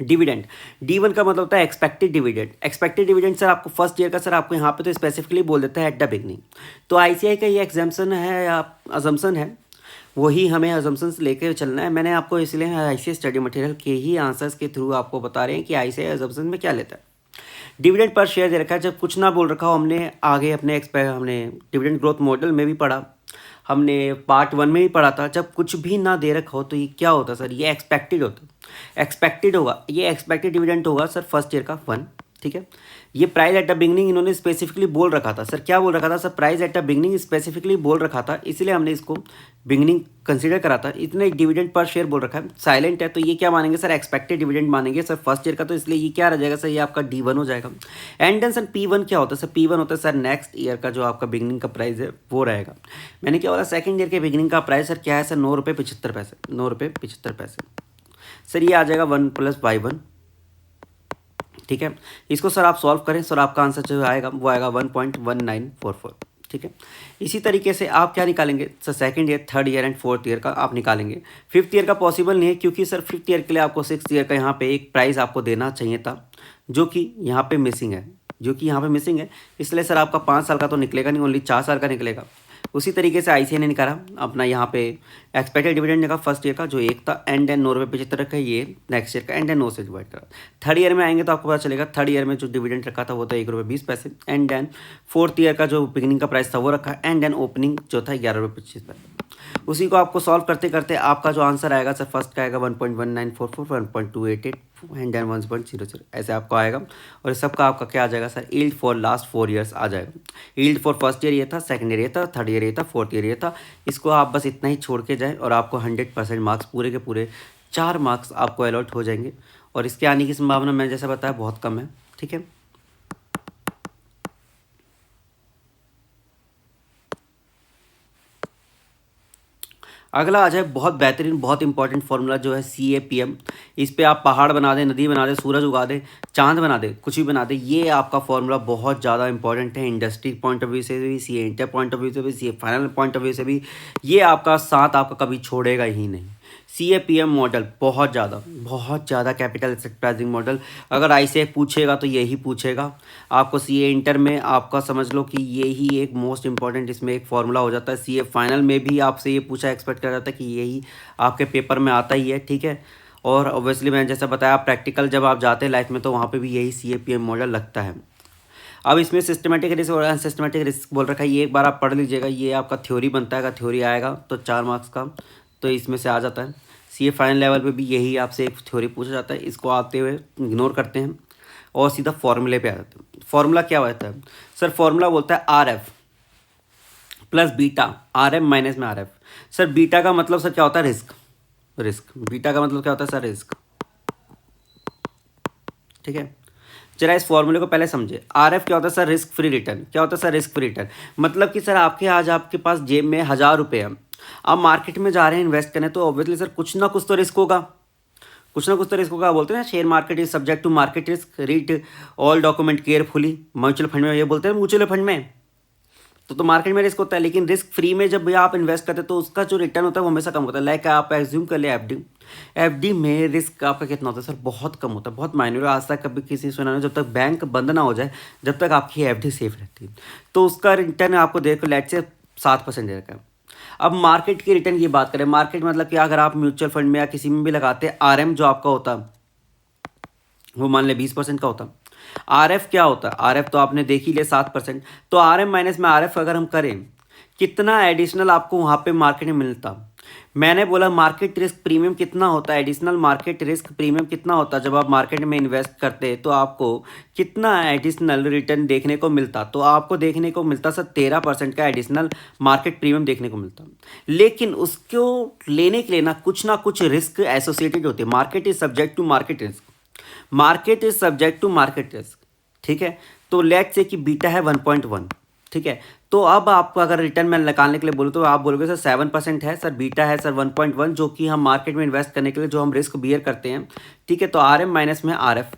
डिविडेंड D1 का मतलब होता है expected dividend. Expected dividend sir आपको फर्स्ट ईयर का सर आपको यहाँ पे तो स्पेसिफिकली बोल देता है एट द बिगनिंग। तो आईसीआई का ये एग्जाम्पशन है या अजम्पशन है, वही हमें अजम्पशंस लेकर चलना है। मैंने आपको इसलिए आईसीआई स्टडी मटेरियल के ही आंसर्स के थ्रू आपको बता रहे हैं कि आईसीआई अजम्पशन में क्या लेता है। डिविडेंड पर शेयर दे रखा है, जब कुछ ना बोल रखा हो हमने आगे अपने हमने डिविडेंड ग्रोथ मॉडल में भी पढ़ा, हमने पार्ट 1 में भी पढ़ा था। जब कुछ भी ना दे रखा हो तो ये क्या होता है सर, ये एक्सपेक्टेड होता है। एक्सपेक्टेड होगा, ये एक्सपेक्टेड डिविडेंड होगा सर फर्स्ट ईयर का 1, ठीक है। ये प्राइस एट द बिगनिंग इन्होंने स्पेसिफिकली बोल रखा था। सर क्या बोल रखा था sir, price at the beginning specifically बोल रखा था, इसलिए हमने इसको बिगनिंग कंसीडर करा था। इतने डिविडेंड पर शेयर बोल रखा है, साइलेंट है तो ये क्या मानेंगे सर, एक्सपेक्टेड डिविडेंड मानेंगे सर फर्स्ट ईयर का, तो इसलिए ये क्या रह जाएगा सर, ये आपका D1 हो जाएगा। एंड देन सर P1 क्या होता है सर, P1 होता है सर नेक्स्ट ईयर का जो आपका बिगनिंग का प्राइस है वो रहेगा। मैंने क्या बोला, सेकंड ईयर के बिगनिंग का प्राइस सर क्या है सर, 9 रुपये 75 पैसे, 9 रुपये 75 पैसे। सर ये आ जाएगा 1 + Y1, ठीक है। इसको सर आप सॉल्व करें, सर आपका आंसर जो आएगा वो आएगा 1.1944, ठीक है। इसी तरीके से आप क्या निकालेंगे sir, second year, third year and fourth year का आप निकालेंगे। फिफ्थ ईयर का पॉसिबल नहीं है क्योंकि सर फिफ्थ ईयर के लिए आपको सिक्स्थ ईयर का यहाँ पे एक प्राइस आपको देना चाहिए था जो कि यहाँ पे मिसिंग है, इसलिए सर आपका 5 साल का तो निकलेगा नहीं, ओनली 4 साल का निकलेगा। उसी तरीके से आईसीआई ने निकाला अपना यहाँ पे एक्सपेक्टेड डिविडेंड निकाला फर्स्ट ईयर का जो 1 था एंड देन 9 रुपये 75 रखा है, ये नेक्स्ट ईयर का एंड देन 9 से डिवाइड करा। थर्ड ईयर में आएंगे तो आपको पता चलेगा, थर्ड ईयर में जो डिविडेंड रखा था वो था 1 रुपये 20 पैसे एंड देन फोर्थ ईयर का जो बिगिनिंग का प्राइस था वो रखा एंड देन ओपनिंग जो था 11 रुपये 25 पैसे। उसी को आपको सॉल्व करते करते आपका जो आंसर आएगा सर फर्स्ट का आएगा 1.1944, 1.288 एंड देन 1.00 ऐसे आपको आएगा। और इस सब का आपका क्या आ जाएगा sir, yield for last 4 years आ जाएगा। यील्ड फॉर फर्स्ट ईयर ये था, सेकंड ईयर ये था, थर्ड ईयर ये था, फोर्थ ईयर ये था। इसको आप बस इतना ही छोड़ के जाएँ और आपको 100% मार्क्स पूरे के पूरे 4 मार्क्स आपको अलॉट हो जाएंगे। और इसके आने की संभावना मैंने जैसा बताया बहुत कम है, ठीक है। अगला आ जाए बहुत बेहतरीन बहुत इंपॉर्टेंट फार्मूला जो है CAPM। इस पे आप पहाड़ बना दें, नदी बना दें, सूरज उगा दें, चांद बना दें, कुछ भी बना दें, ये आपका फार्मूला बहुत ज़्यादा इंपॉर्टेंट है। इंडस्ट्री पॉइंट ऑफ व्यू से भी, CA inter point of view से भी, CA final point of view से भी, ये आपका साथ आपका कभी छोड़ेगा ही नहीं। CAPM मॉडल बहुत ज़्यादा कैपिटल एसेट प्राइसिंग मॉडल, अगर आईसीआई पूछेगा तो यही पूछेगा आपको। CA इंटर में आपका समझ लो कि ये ही एक मोस्ट इंपॉर्टेंट इसमें एक फार्मूला हो जाता है। CA फाइनल में भी आपसे ये पूछा एक्सपेक्ट करा जाता है कि यही आपके पेपर में आता ही है, ठीक है। और ऑब्वियसली मैंने जैसा बताया प्रैक्टिकल जब आप जाते हैं लाइफ में तो वहाँ पर भी यही CAPM मॉडल लगता है। अब इसमें सिस्टमेटिक रिस्क और अनसिस्टमेटिक रिस्क बोल रखा है, ये एक बार आप पढ़ लीजिएगा। ये आपका थ्योरी बनता है, अगर थ्योरी आएगा तो 4 मार्क्स का तो इसमें से आ जाता है। CA फाइनल लेवल पे भी यही आपसे एक थ्योरी पूछा जाता है, इसको आते हुए इग्नोर करते हैं और सीधा फॉर्मूले पे आ जाते हैं। फॉर्मूला क्या होता है सर, फॉर्मूला बोलता है RF + बीटा, RM माइनस में RF। सर बीटा का मतलब सर क्या होता है? रिस्क। रिस्क, बीटा का मतलब क्या होता है सर? रिस्क। ठीक है, जरा इस फॉर्मूले को पहले समझे। आर एफ क्या होता है सर? Risk free return. क्या होता है सर? Risk free return. मतलब कि सर आपके आज आपके पास जेब में 1,000 रुपये है, आप मार्केट में जा रहे हैं इन्वेस्ट करने, तो ऑब्वियसली सर कुछ ना कुछ तो रिस्क होगा, कुछ ना कुछ तो रिस्क होगा। बोलते हैं ना share market is subject to market risk, read all document carefully. Mutual fund में ये बोलते हैं, म्यूचुअल फंड में तो मार्केट में रिस्क होता है, लेकिन रिस्क फ्री में जब भी आप इन्वेस्ट करते हैं तो उसका जो रिटर्न होता है वो हमेशा कम होता है। लाइक आप एज्यूम कर ले एफडी, एफडी में रिस्क आपका कितना होता है सर? बहुत कम होता है, बहुत माइनर। आज तक कभी किसी ने सुना नहीं, जब तक बैंक बंद ना हो जाए जब तक आपकी एफडी सेफ रहती है, तो उसका रिटर्न आपको देखो लेट से 7% दे रखा है। अब मार्केट की रिटर्न की बात करें, मार्केट मतलब कि अगर आप म्यूचुअल फंड में या किसी में भी लगाते हैं, आरएम जो आपका होता वो मान ले 20% का होता। आर एफ क्या होता है? आर एफ तो आपने देख ही लिया 7%। तो आर एम माइनस में आर एफ अगर हम करें, कितना एडिशनल आपको वहाँ पे मार्केट में मिलता? मैंने बोला मार्केट रिस्क प्रीमियम कितना होता है, एडिशनल मार्केट रिस्क प्रीमियम कितना होता है जब आप मार्केट में इन्वेस्ट करते हैं, तो आपको कितना एडिशनल रिटर्न देखने को मिलता? तो आपको देखने को मिलता सर 13% का एडिशनल मार्केट प्रीमियम देखने को मिलता। लेकिन उसको लेने के लिए ना कुछ रिस्क एसोसिएटेड होती है। Market is subject to market risk, market is subject to market risk. ठीक है, तो लेट से कि बीटा है 1.1। ठीक है, तो अब आपको अगर रिटर्न मैं निकालने के लिए बोलूँ तो आप बोलोगे सर 7% है सर, बीटा है सर 1.1, जो कि हम मार्केट में इन्वेस्ट करने के लिए जो हम रिस्क बियर करते हैं। ठीक है, तो आर एम माइनस में आर एफ।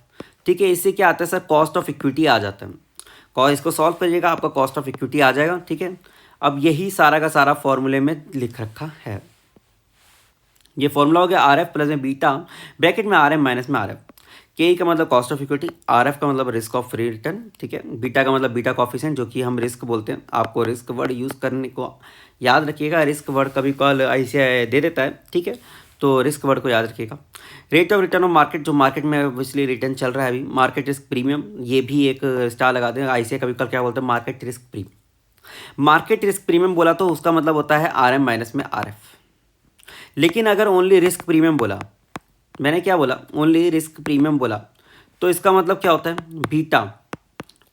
ठीक है, इससे क्या आता है सर? कॉस्ट ऑफ इक्विटी आ जाता है। इसको सॉल्व करिएगा, आपका कॉस्ट ऑफ इक्विटी आ जाएगा। ठीक है, अब यही सारा का सारा फॉर्मूले में लिख रखा है। ये फॉर्मूला हो गया आर एफ प्लस में बीटा, ब्रैकेट में आर एम माइनस में आर एफ। के का मतलब cost of equity, R F का मतलब रिस्क ऑफ फ्री रिटर्न। ठीक है, बीटा का मतलब बीटा कॉफिशिएंट, जो कि हम रिस्क बोलते हैं। आपको रिस्क वर्ड यूज़ करने को याद रखिएगा, रिस्क वर्ड कभी कॉल ऐसे दे देता है। ठीक है, तो रिस्क वर्ड को याद रखिएगा। Rate of return of market, जो मार्केट में ऑब्वियसली रिटर्न चल रहा है अभी, मार्केट रिस्क प्रीमियम, ये भी एक स्टार लगा दें। ऐसे कभी कल क्या बोलते हैं? Market risk premium. Market risk premium बोला तो उसका मतलब होता है आर एम माइनस में आर एफ। लेकिन अगर ओनली रिस्क प्रीमियम बोला, मैंने क्या बोला? ओनली रिस्क प्रीमियम बोला, तो इसका मतलब क्या होता है? बीटा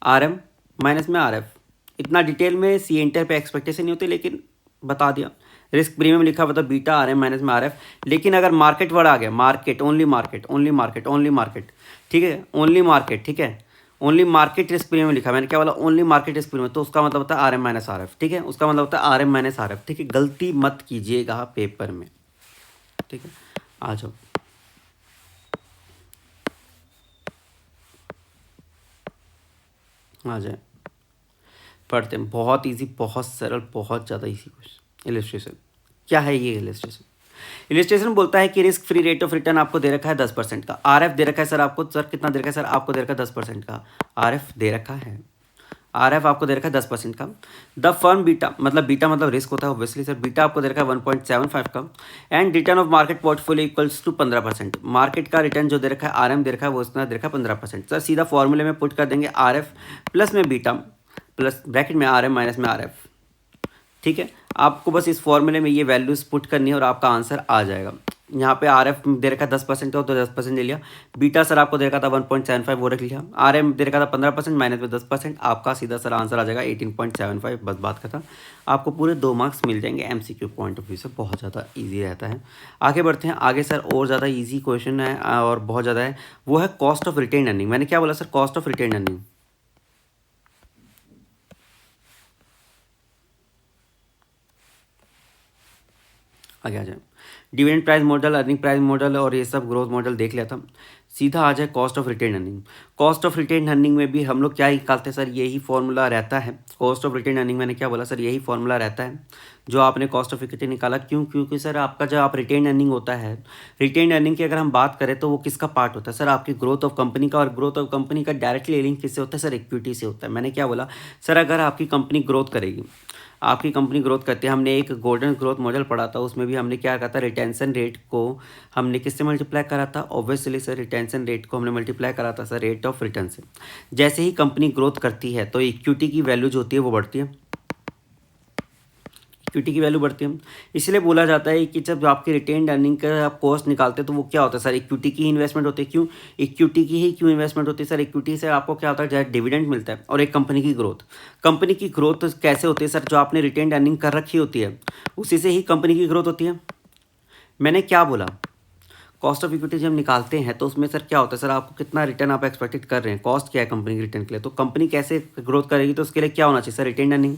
आर एम माइनस में आर एफ। इतना डिटेल में सी इंटर पे एक्सपेक्टेशन नहीं होती, लेकिन बता दिया। रिस्क प्रीमियम लिखा हुआ था बीटा आर एम माइनस में आर एफ। लेकिन अगर मार्केट वर्ड आ गया, market, only market, only market, only market. ठीक है, ओनली मार्केट। ठीक है, ओनली मार्केट रिस्क प्रीमियम लिखा, मैंने क्या बोला? ओनली मार्केट रिस्क प्रीमियम, तो उसका मतलब होता है R M minus R F. ठीक है, उसका मतलब होता है R M minus R F. ठीक है, गलती मत कीजिएगा पेपर में। ठीक है, आ जाओ। आ जाए, पढ़ते हैं। बहुत इजी, बहुत सरल, बहुत ज़्यादा इजी क्वेश्चन। इलिस्ट्रेशन क्या है? ये इलिस्ट्रेशन, इलिस्ट्रेशन बोलता है कि risk free rate of return आपको दे रखा है 10% का। आर एफ दे रखा है सर आपको, सर कितना दे रखा है सर? आपको दे रखा है 10% का आर एफ दे रखा है। आर एफ आपको दे रखा है 10% का। द फर्म बीटा मतलब रिस्क होता है ऑब्वियसली सर। बीटा आपको दे रखा है 1.75 का। And return of market portfolio equals to 15%। Market का रिटर्न जो दे रखा है आर एम दे रखा है, वो उसने दे रखा है 15%। सर सीधा फॉर्मूले में पुट कर देंगे आर एफ प्लस में बीटा प्लस ब्रैकेट में आर एम माइनस में आर एफ। ठीक है, आपको बस इस फॉर्मूले में ये वैल्यूज़ पुट करनी है और आपका आंसर आ जाएगा। यहाँ पे आर एफ दे रखा 10% का, तो 10% ले लिया। बीटा सर आपको दे रखा था 1.75, वो रख लिया। आर एम दे रखा था 15%, माइनस में 10%, आपका सीधा सर आंसर आ जाएगा 18.75। बस बात खत्म। आपको पूरे 2 मार्क्स मिल जाएंगे एमसीक्यू पॉइंट ऑफ व्यू से, बहुत ज़्यादा ईजी रहता है। आगे बढ़ते हैं, आगे सर और ज़्यादा ईजी क्वेश्चन है और बहुत ज़्यादा है, वो है कॉस्ट ऑफ रिटेन अर्निंग। मैंने क्या बोला sir? Cost of retain earning. आगे आ जाए, dividend price model, earning price model और ये सब ग्रोथ मॉडल देख लिया था। सीधा आ जाए cost of retain earning. Cost of retain earning में भी हम लोग क्या ही निकालते हैं सर? यही फॉर्मूला रहता है। कॉस्ट ऑफ रिटेन अर्निंग मैंने क्या बोला सर? यही फॉर्मूला रहता है जो आपने कॉस्ट ऑफ इक्विटी निकाला। क्यों? क्योंकि सर आपका जो आप रिटेन अर्निंग होता है, रिटेन अर्निंग की अगर हम बात करें तो वो किसका पार्ट होता है सर? आपकी ग्रोथ ऑफ कंपनी का। और ग्रोथ ऑफ कंपनी का डायरेक्टली लिंक किससे होता है सर? इक्विटी से होता है। मैंने क्या बोला सर? अगर आपकी कंपनी ग्रोथ करेगी, आपकी कंपनी ग्रोथ करती है, हमने एक गोल्डन ग्रोथ मॉडल पढ़ा था, उसमें भी हमने क्या कहा था? रिटेंशन रेट को हमने किससे मल्टीप्लाई करा था? ऑब्वियसली सर रिटेंशन रेट को हमने मल्टीप्लाई करा था सर रेट ऑफ रिटर्न से। जैसे ही कंपनी ग्रोथ करती है तो इक्विटी की वैल्यू जो होती है वो बढ़ती है। इक्विटी की वैल्यू बढ़ती है। इसलिए बोला जाता है कि जब आपकी रिटेन्ड अर्निंग का आप कॉस्ट निकालते हैं तो वो क्या होता है सर, इक्विटी की इन्वेस्टमेंट होती है। क्यों इक्विटी की ही क्यों इन्वेस्टमेंट होती है सर? इक्विटी से आपको क्या होता है, जैसे डिविडेंड मिलता है और एक कंपनी की ग्रोथ कैसे होती है सर? जो आपने रिटेन्ड अर्निंग कर रखी होती है उसी से ही कंपनी की ग्रोथ होती है। मैंने क्या बोला, कॉस्ट ऑफ इक्विटी जब निकालते हैं तो उसमें सर क्या होता है सर, आपको कितना रिटर्न आप एक्सपेक्टेड कर रहे हैं, कॉस्ट क्या है कंपनी की रिटर्न के लिए, तो कंपनी कैसे ग्रोथ करेगी, तो उसके लिए क्या होना चाहिए सर, रिटेन्ड अर्निंग।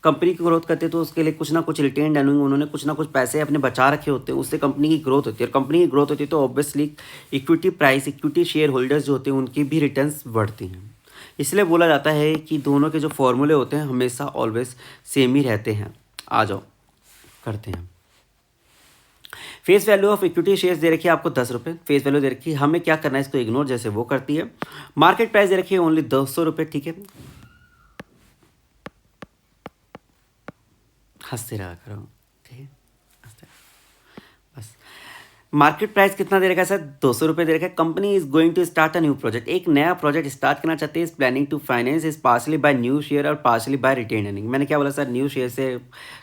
कंपनी की ग्रोथ करते हैं तो उसके लिए कुछ ना कुछ रिटेन्ड अर्निंग, उन्होंने कुछ ना कुछ पैसे अपने बचा रखे होते हैं, उससे कंपनी की ग्रोथ होती है। और कंपनी की ग्रोथ होती है तो obviously equity price, equity share holders जो होते हैं उनकी भी रिटर्न्स बढ़ती हैं। इसलिए बोला जाता है कि दोनों के जो फॉर्मूले होते हैं हमेशा ऑलवेज सेम ही रहते हैं। आ जाओ करते हैं। Face value of equity shares दे रखी है आपको 10 रुपये, फेस वैल्यू दे रखी है, हमें क्या करना है, इसको इग्नोर जैसे वो करती है। मार्केट प्राइस दे रखी है ओनली 200 रुपये, ठीक है, हंसते रहा करो, ठीक है, हंसते रहो बस। मार्केट प्राइस कितना दे रखा है सर, 200 रुपये दे रखा है। Company is going to start a new project, एक नया प्रोजेक्ट स्टार्ट करना चाहते हैं। Is planning to finance is partially by new share और पार्सली बाय रिटेन अर्निंग। मैंने क्या बोला सर, न्यू शेयर से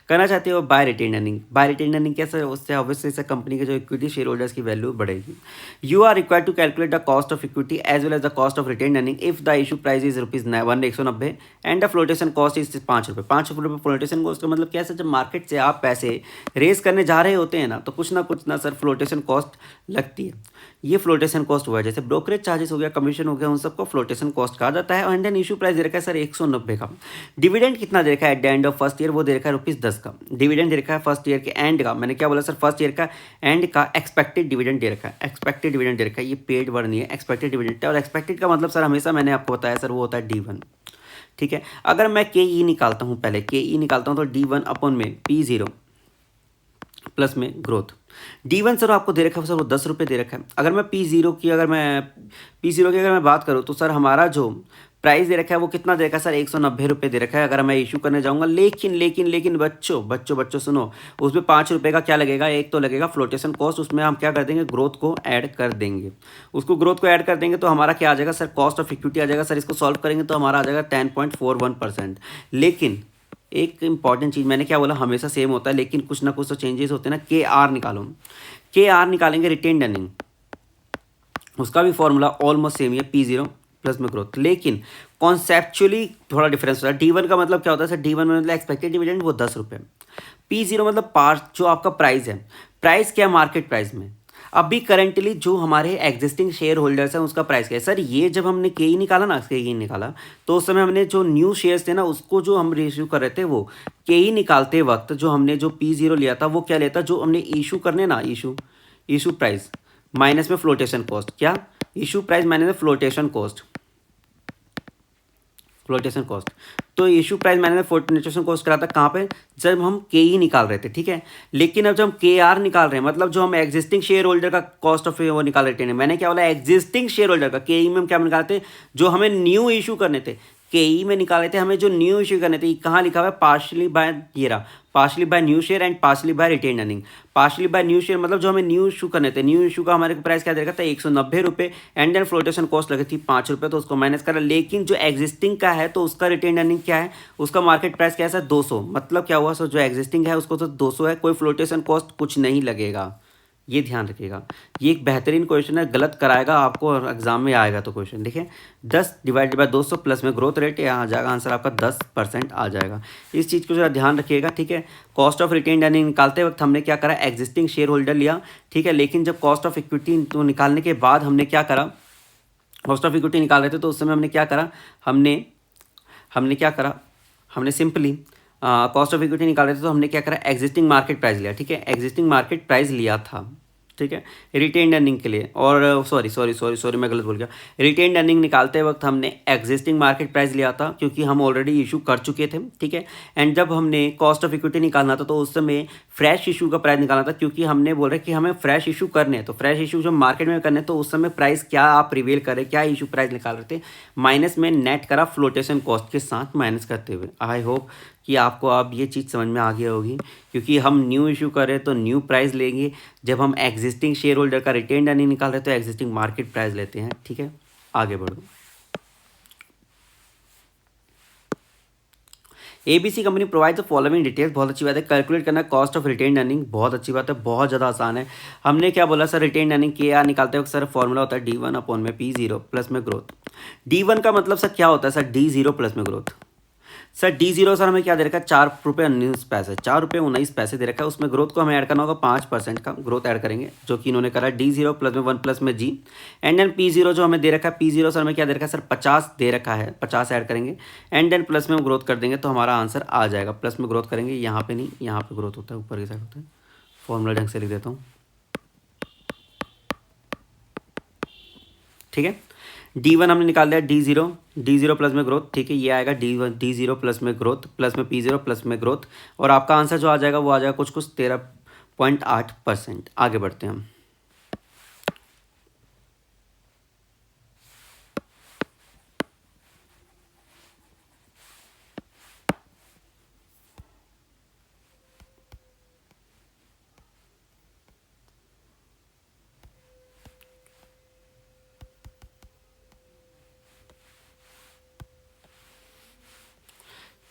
करना चाहते हो, by retain earning. By retain earning क्या सर, उससे ऑब्वियसली सर कंपनी के जो इक्विटी शेयर होल्डर्स की वैल्यू बढ़ेगी। You are required to calculate the cost of equity as well as the cost of retain earning if the issue price is ₹190 and the flotation cost is 5 रुपये। 5 रुपये फ्लोटेशन कॉस्ट का मतलब क्या है सर, जब मार्केट से आप पैसे रेस करने जा रहे होते हैं ना तो कुछ ना सर फ्लोटेशन कॉस्ट लगती है। ये फ्लोटेशन कॉस्ट हुआ है, जैसे ब्रोकरेज चार्जेस हो गया, कमीशन हो गया, उन सबको फ्लोटेशन कॉस्ट कहा जाता है। एंड देन इशू प्राइस दे रखा है सर 190 का। डिविडेंड कितना दे रखा है at the end of first year, वो दे रखा है ₹10 का। डिविडेंड दे रखा है फर्स्ट ईयर के एंड का, मैंने क्या बोला सर, फर्स्ट ईयर का एंड का एक्सपेक्टेड डिविडेंड दे रखा है। एक्सपेक्टेड डिविडेंड दे रखा है, ये पेड वर्ड नहीं है, एक्सपेक्टेड डिविडेंड है। और एक्सपेक्टेड का मतलब सर हमेशा मैंने आपको बताया सर वो होता है D1, ठीक है। अगर मैं KE निकालता हूँ, पहले KE निकालता हूँ तो D1 अपॉन में P0 प्लस में ग्रोथ। D1 सर आपको दे रखा है सर वो 10 रुपये दे रखा है। अगर मैं P0 की अगर मैं बात करूँ तो सर हमारा जो प्राइस दे रखा है वो कितना दे रखा है सर, 190 रुपये दे रखा है अगर मैं इशू करने जाऊँगा। लेकिन बच्चों सुनो, उसमें 5 रुपये का क्या लगेगा, एक तो लगेगा फ्लोटेशन कॉस्ट, उसमें हम क्या कर देंगे, ग्रोथ को ऐड कर देंगे। उसको ग्रोथ को ऐड कर देंगे तो हमारा क्या आ जाएगा सर, कॉस्ट ऑफ इक्विटी आ जाएगा सर। इसको सॉल्व करेंगे तो हमारा आ जाएगा 10.41%। लेकिन एक इंपॉर्टेंट चीज़, मैंने क्या बोला, हमेशा सेम होता है लेकिन कुछ ना कुछ तो चेंजेस होते हैं ना। KR निकालो, KR निकालेंगे रिटेन्ड अर्निंग, उसका भी फॉर्मूला ऑलमोस्ट सेम ही है, P0 प्लस में ग्रोथ। लेकिन कॉन्सेप्चुअली थोड़ा डिफरेंस होता है। D1 का मतलब क्या होता है सर, D1 में मतलब एक्सपेक्टेड डिविडेंड वो 10 रुपये। P0 मतलब पार्ट जो आपका प्राइस है, प्राइस क्या है मार्केट प्राइस में, अभी करेंटली जो हमारे एग्जिस्टिंग शेयर होल्डर्स हैं उसका प्राइस क्या है सर। ये जब हमने KE निकाला तो उस समय हमने जो न्यू शेयर्स थे ना उसको जो हम इशू कर रहे थे, वो KE निकालते वक्त जो हमने जो P0 लिया था वो क्या लिया था, जो हमने इशू करने ना, इशू प्राइस माइनस में फ्लोटेशन कॉस्ट, क्या इशू प्राइस माइनस में फ्लोटेशन कॉस्ट। तो इशू प्राइस मैंने फ्लोटेशन कॉस्ट करा था कहाँ पे, जब हम KE निकाल रहे थे, ठीक है। लेकिन अब जब हम KR निकाल रहे हैं, मतलब जो हम एग्जिस्टिंग शेयर होल्डर का कॉस्ट ऑफ वो निकाल रहे थे, मैंने क्या बोला, एग्जिस्टिंग शेयर होल्डर का। KE में हम क्या निकालते हैं, जो हमें न्यू इशू करने थे, KE में निकाले थे हमें जो न्यू इशू करने थे। कहाँ लिखा हुआ है, partially by new share and partially by retain earning. Partially by new share मतलब जो हमें न्यू इशू करने थे, न्यू इशू का हमारे प्राइस क्या दे रखा था, 190 रुपये। एंड देन फ्लोटेशन कॉस्ट लगी थी 5 रुपये, तो उसको माइनस करा। लेकिन जो एग्जिस्टिंग का है तो उसका रिटेन अर्निंग क्या है, उसका मार्केट प्राइस क्या है सर, 200। मतलब क्या हुआ सर, जो एग्जिस्टिंग है उसको तो 200 है, कोई फ्लोटेशन कॉस्ट कुछ नहीं लगेगा, ये ध्यान रखिएगा। ये एक बेहतरीन क्वेश्चन है, गलत कराएगा आपको और एग्जाम में आएगा। तो क्वेश्चन देखिए, 10 डिवाइडेड बाय 200 प्लस में ग्रोथ रेट, यहाँ आ जाएगा आंसर आपका 10% आ जाएगा। इस चीज़ को जरा ध्यान रखिएगा, ठीक है। कॉस्ट ऑफ रिटेन अर्निंग निकालते वक्त हमने क्या करा, एग्जिस्टिंग शेयर होल्डर लिया, ठीक है। लेकिन जब कॉस्ट ऑफ इक्विटी तो निकालने के बाद हमने क्या करा, कॉस्ट ऑफ इक्विटी निकाल रहे थे तो उस समय हमने क्या करा, हमने सिंपली कॉस्ट ऑफ इक्विटी निकाल रहे थे तो हमने क्या करा, एग्जिस्टिंग मार्केट प्राइस लिया, ठीक है। एग्जिस्टिंग मार्केट प्राइस लिया था, ठीक है, रिटेन्ड अर्निंग के लिए। और सॉरी मैं गलत बोल गया। रिटेन्ड अर्निंग निकालते वक्त हमने एग्जिस्टिंग मार्केट प्राइस लिया था क्योंकि हम ऑलरेडी इशू कर चुके थे, ठीक है। एंड जब हमने कॉस्ट ऑफ इक्विटी निकालना था तो उस समय फ्रेश इशू का प्राइस निकालना था, क्योंकि हमने बोल रहे कि हमें फ्रेश इशू करने हैं। तो फ्रेश इशू जब मार्केट में करने तो उस समय प्राइस क्या आप प्रिवेल करें, क्या इशू प्राइस निकाल रहे थे, माइनस में नेट करा फ्लोटेशन कॉस्ट के साथ माइनस करते हुए। आई होप कि आपको अब ये चीज़ समझ में आ गई होगी, क्योंकि हम न्यू इशू करें तो न्यू प्राइस लेंगे, जब हम एग्जिस्टिंग शेयर होल्डर का रिटेन्ड अर्निंग निकाल रहे तो एग्जिस्टिंग मार्केट प्राइस लेते हैं, ठीक है। आगे बढ़ो। ABC company provide the following details, बहुत अच्छी बात है। कैलकुलेट करना कॉस्ट ऑफ रिटेन अर्निंग, बहुत अच्छी बात है, बहुत ज़्यादा आसान है। हमने क्या बोला सर, रिटेन अर्निंग क्या निकालते वक्त सर फॉर्मूला होता है D1 अपॉन में P0 प्लस में ग्रोथ। D1 का मतलब सर क्या होता है सर, D0 प्लस में ग्रोथ। सर D0 सर हमें क्या दे रखा है, 4 रुपये 19 पैसे, 4 रुपये 19 पैसे दे रखा है। उसमें ग्रोथ को हमें ऐड करना होगा 5% का ग्रोथ ऐड करेंगे, जो कि इन्होंने करा D0 प्लस में 1 प्लस में G। एंड देन P0 जो हमें दे रखा है, P0 सर हमें क्या दे रखा है सर, 50 दे रखा है, 50 ऐड करेंगे। एंड देन प्लस में हम ग्रोथ कर देंगे तो हमारा आंसर आ जाएगा। प्लस में ग्रोथ करेंगे, यहाँ पे नहीं, यहाँ पे ग्रोथ होता है, ऊपर की साइड होता है। फॉर्मूला ढंग से लिख देता हूँ, ठीक है। D1 हमने निकाल लिया, D0 प्लस में ग्रोथ, ठीक है। ये आएगा D0 प्लस में ग्रोथ प्लस में P0 प्लस में ग्रोथ, और आपका आंसर जो आ जाएगा वो आ जाएगा कुछ 13.8%। आगे बढ़ते हैं हम।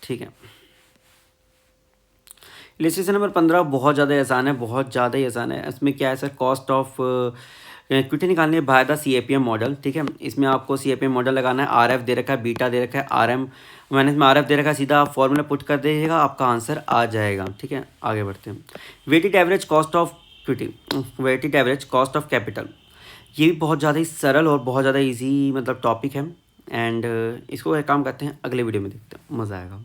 ठीक है, इलस्ट्रेशन नंबर 15 बहुत ज़्यादा आसान है, बहुत ज़्यादा ही आसान है। इसमें क्या है सर, कॉस्ट ऑफ इक्विटी निकालनी है बाय द CAPM मॉडल, ठीक है। इसमें आपको CAPM मॉडल लगाना है। RF दे रखा है, बीटा दे रखा है, RM माइनस में RF दे रखा है, सीधा आप फॉर्मूला पुट कर दीजिएगा, आपका आंसर आ जाएगा, ठीक है। आगे बढ़ते हैं। Weighted average cost of equity, weighted average cost of capital, ये भी बहुत ज़्यादा ही सरल और बहुत ज़्यादा ईजी मतलब टॉपिक है। एंड इसको एक काम करते हैं, अगले वीडियो में देखते हैं, मज़ा आएगा।